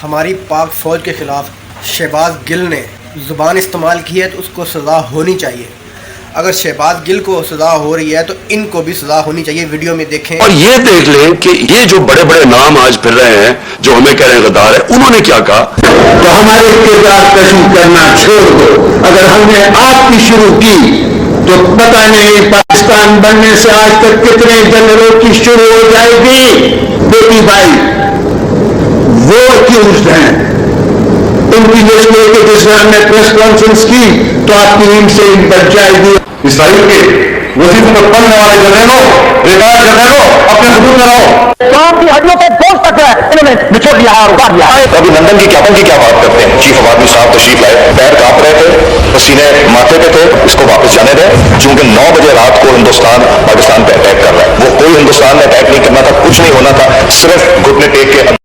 हमारी पाक फ़ौज के ख़िलाफ़ शहबाज गिल ने ज़ुबान इस्तेमाल की है तो उसको सज़ा होनी चाहिए। अगर शहबाज गिल को सज़ा हो रही है तो इनको भी सज़ा होनी चाहिए। वीडियो में देखें और ये देख लें कि ये जो बड़े बड़े नाम आज फिर रहे हैं जो हमें कह रहे हैं गद्दार है, उन्होंने क्या कहा। तो हमारे किरदार कशी करना छोड़ दो। अगर हमने आपकी शुरू की तो पता नहीं पाकिस्तान बनने से आज तक कितने जनरलों की शुरू हो जाएगी। बेटी भाई वो अक्यूज्ड हैं, उनकी लिस्ट लेके जिस तरह हमने प्रेस कॉन्फ्रेंस की तो आपकी नींद से बच जाएगी। इसराइल के वजीफों पर पढ़ने वाले जनरलों, रिटायर्ड जनरलों, अपने हुदूद में रहो। सांप की हड्डियों पे गोश्त तक है इन्होंने निचोड़ लिया और उतार दिया। अभिनंदन की क्या बात करते हैं। चीफ ऑफ आर्मी साहब तशरीफ लाए, पैर कांप रहे थे, पसीने माथे पे थे, इसको वापस जाने दें। चूंकि 9 बजे रात को हिंदुस्तान पाकिस्तान पे अटैक कर रहा है, वो कोई हिंदुस्तान में अटैक नहीं करना था, कुछ नहीं होना था, सिर्फ घुटने टेक के